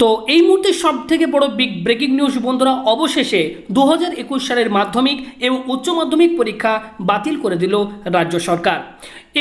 তো এই মুহূর্তে সব থেকে বড় বিগ ব্রেকিং নিউজ বন্ধুরা, অবশেষে 2021 সালের মাধ্যমিক এবং উচ্চ মাধ্যমিক পরীক্ষা বাতিল করে দিল রাজ্য সরকার।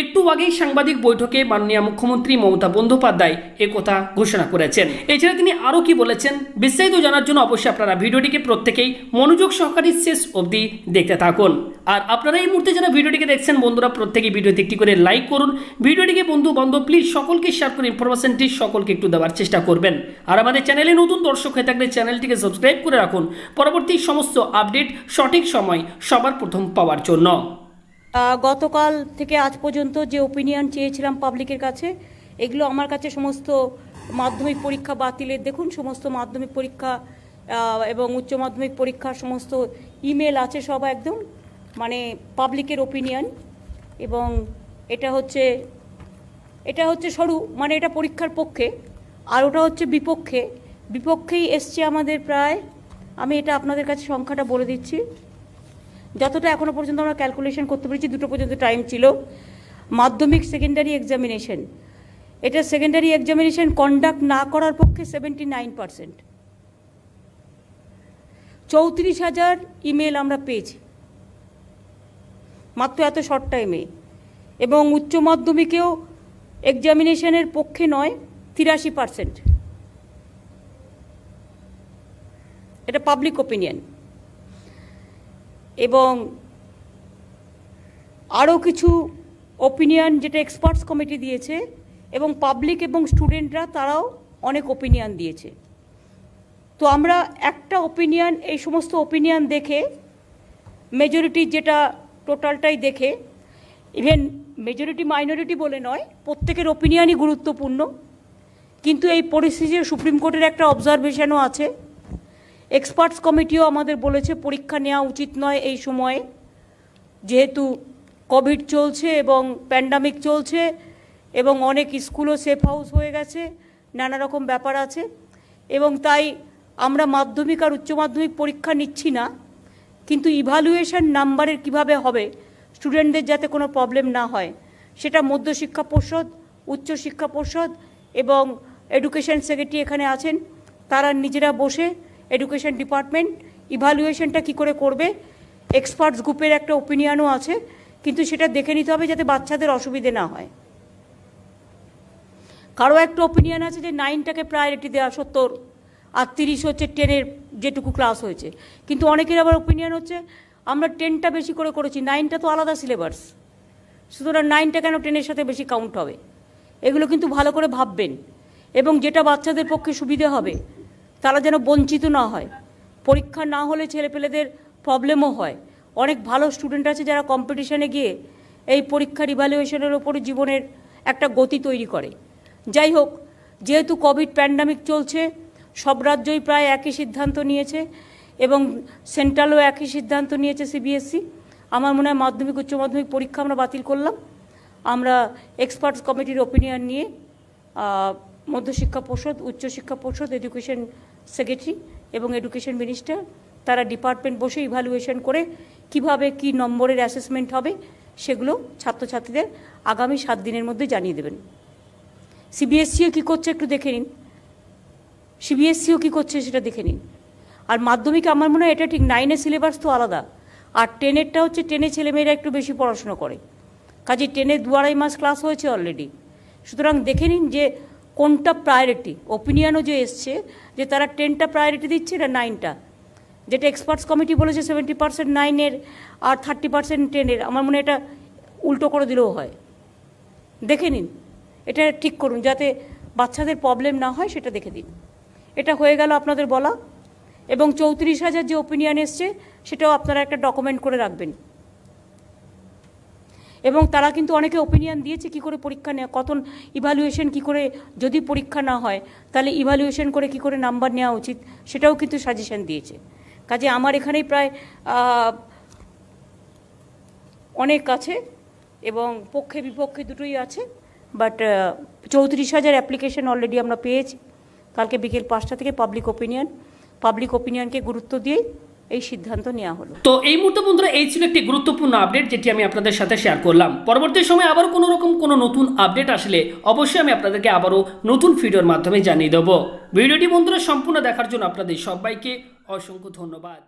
একটু আগেই সাংবাদিক বৈঠকে মাননীয় মুখ্যমন্ত্রী মমতা বন্দ্যোপাধ্যায় একথা ঘোষণা করেছেন। এছাড়া তিনি আরও কি বলেছেন বিস্তারিত জানার জন্য অবশ্যই আপনারা ভিডিওটিকে প্রত্যেকেই মনোযোগ সহকারে শেষ অবধি দেখতে থাকুন। আর আপনারা এই মুহূর্তে যারা ভিডিওটিকে দেখছেন বন্ধুরা, প্রত্যেকেই ভিডিওতে একটি করে লাইক করুন, ভিডিওটিকে বন্ধু বান্ধব প্লিজ সকলকে শেয়ার করে ইনফরমেশনটি সকলকে একটু দেওয়ার চেষ্টা করবেন। আর আমাদের চ্যানেলে নতুন দর্শক হয়ে থাকলে চ্যানেলটিকে সাবস্ক্রাইব করে রাখুন পরবর্তী সমস্ত আপডেট সঠিক সময় সবার প্রথম পাওয়ার জন্য। গতকাল থেকে আজ পর্যন্ত যে ওপিনিয়ন চেয়েছিলাম পাবলিকের কাছে, এগুলো আমার কাছে সমস্ত মাধ্যমিক পরীক্ষা বাতিলের দেখুন, সমস্ত মাধ্যমিক পরীক্ষা এবং উচ্চ মাধ্যমিক পরীক্ষার সমস্ত ইমেল আছে, সব একদম মানে পাবলিকের ওপিনিয়ন। এবং এটা হচ্ছে সরু, মানে এটা পরীক্ষার পক্ষে, আর ওটা হচ্ছে বিপক্ষেই এসছে আমাদের প্রায়, আমি এটা আপনাদের কাছে সংখ্যাটা বলে দিচ্ছি, যতটা এখনও পর্যন্ত আমরা ক্যালকুলেশন করতে পেরেছি। 2টো পর্যন্ত টাইম ছিল। মাধ্যমিক সেকেন্ডারি এক্সামিনেশন, এটা সেকেন্ডারি এক্সামিনেশন কন্ডাক্ট না করার পক্ষে 79%। 34,000 ইমেল আমরা পেয়েছি মাত্র এত শর্ট টাইমে। এবং উচ্চ মাধ্যমিকেও এক্সামিনেশনের পক্ষে নয় 83%। এটা পাবলিক ওপিনিয়ন। এবং আরও কিছু ওপিনিয়ন যেটা এক্সপার্টস কমিটি দিয়েছে, এবং পাবলিক এবং স্টুডেন্টরা তারাও অনেক ওপিনিয়ন দিয়েছে। তো আমরা একটা ওপিনিয়ন, এই সমস্ত ওপিনিয়ন দেখে মেজরিটি যেটা টোটালটাই দেখে, ইভেন মেজরিটি মাইনরিটি বলে নয়, প্রত্যেকের ওপিনিয়নই গুরুত্বপূর্ণ। কিন্তু এই পরিস্থিতিতে সুপ্রিম কোর্টের একটা অবজারভেশনও আছে। এক্সপার্টস কমিটিও আমাদের বলেছে পরীক্ষা নেওয়া উচিত নয় এই সময়ে, যেহেতু কোভিড চলছে এবং প্যান্ডামিক চলছে এবং অনেক স্কুলও সেফ হাউস হয়ে গেছে, নানা রকম ব্যাপার আছে। এবং তাই আমরা মাধ্যমিক আর উচ্চ মাধ্যমিক পরীক্ষা নিচ্ছি না, কিন্তু ইভ্যালুয়েশন নাম্বারের কিভাবে হবে, স্টুডেন্টদের যাতে কোনো প্রবলেম না হয়, সেটা মধ্যশিক্ষা পর্ষদ, উচ্চশিক্ষা পর্ষদ এবং এডুকেশন সেক্রেটারি এখানে আছেন, তারা নিজেরা বসে এডুকেশন ডিপার্টমেন্ট ইভ্যালুয়েশনটা কী করে করবে, এক্সপার্টস গ্রুপের একটা ওপিনিয়নও আছে, কিন্তু সেটা দেখে নিতে হবে যাতে বাচ্চাদের অসুবিধে না হয়। কারো একটা ওপিনিয়ন আছে যে 9টাকে প্রায়োরিটি দেওয়া 70 আর 30 হচ্ছে 10-এর যেটুকু ক্লাস হয়েছে। কিন্তু অনেকের আবার ওপিনিয়ন হচ্ছে আমরা 10টা বেশি করে করেছি, 9টা তো আলাদা সিলেবাস, সুতরাং 9টা কেন 10-এর সাথে বেশি কাউন্ট হবে। এগুলো কিন্তু ভালো করে ভাববেন, এবং যেটা বাচ্চাদের পক্ষে সুবিধে হবে তারা যেন বঞ্চিত না হয়। পরীক্ষা না হলে ছেলেপেলেদের প্রবলেমও হয়। অনেক ভালো স্টুডেন্ট আছে যারা কম্পিটিশনে গিয়ে এই পরীক্ষার ইভ্যালুয়েশনের ওপরে জীবনের একটা গতি তৈরি করে। যাই হোক, যেহেতু কোভিড প্যান্ডামিক চলছে, সব রাজ্যই প্রায় একই সিদ্ধান্ত নিয়েছে এবং সেন্ট্রালও একই সিদ্ধান্ত নিয়েছে, সিবিএসসি। আমার মনে হয় মাধ্যমিক উচ্চ মাধ্যমিক পরীক্ষা আমরা বাতিল করলাম। আমরা এক্সপার্টস কমিটির ওপিনিয়ন নিয়ে মধ্যশিক্ষা পর্ষদ, উচ্চশিক্ষা পর্ষদ, এডুকেশন সেক্রেটারি এবং এডুকেশন মিনিস্টার, তারা ডিপার্টমেন্ট বসে ইভ্যালুয়েশন করে কিভাবে কি নম্বরের অ্যাসেসমেন্ট হবে সেগুলো ছাত্রছাত্রীদের আগামী 7 দিনের মধ্যে জানিয়ে দেবেন। সিবিএসসিও কী করছে একটু দেখে নিন, সিবিএসসিও কী করছে সেটা দেখে নিন। আর মাধ্যমিকে আমার মনে হয় এটা ঠিক, 9-এর সিলেবাস তো আলাদা, আর 10-এরটা হচ্ছে 10-এ ছেলেমেয়েরা একটু বেশি পড়াশোনা করে, কাজে 10-এ 2-2.5 মাস ক্লাস হয়েছে অলরেডি। সুতরাং দেখে নিন যে কোনটা প্রায়োরিটি। ওপিনিয়নও যে এসছে যে তারা 10টা প্রায়োরিটি দিচ্ছে না 9টা, যেটা এক্সপার্টস কমিটি বলেছে 70% 9-এর আর 30% 10-এর, আমার মনে হয় এটা উল্টো করে দিলেও হয়। দেখে নিন, এটা ঠিক করুন যাতে বাচ্চাদের প্রবলেম না হয়, সেটা দেখে দিন। এটা হয়ে গেল আপনাদের বলা। এবং 34,000 যে ওপিনিয়ন এসছে সেটাও আপনারা একটা ডকুমেন্ট করে রাখবেন। এবং তারা কিন্তু অনেকে ওপিনিয়ন দিয়েছে কী করে পরীক্ষা নেওয়া, কত ইভ্যালুয়েশন কী করে, যদি পরীক্ষা না হয় তাহলে ইভ্যালুয়েশন করে কী করে নাম্বার নেওয়া উচিত, সেটাও কিন্তু সাজেশন দিয়েছে। কাজে আমার এখানেই প্রায় অনেক আছে এবং পক্ষে বিপক্ষে দুটোই আছে। বাট 34,000 অ্যাপ্লিকেশন অলরেডি আমরা পেয়েছি। কালকে বিকেল 5টা থেকে পাবলিক ওপিনিয়নকে গুরুত্ব দিয়ে এই সিদ্ধান্ত নেওয়া হলো। তো এই মুহূর্তে বন্ধুরা এই ছিল একটি গুরুত্বপূর্ণ আপডেট যেটি আমি আপনাদের সাথে শেয়ার করলাম। পরবর্তী সময় আবারও কোনো নতুন আপডেট আসলে অবশ্যই আমি আপনাদেরকে আবারও নতুন ভিডিওর মাধ্যমে জানিয়ে দেবো। ভিডিওটি বন্ধুরা সম্পূর্ণ দেখার জন্য আপনাদের সবাইকে অসংখ্য ধন্যবাদ।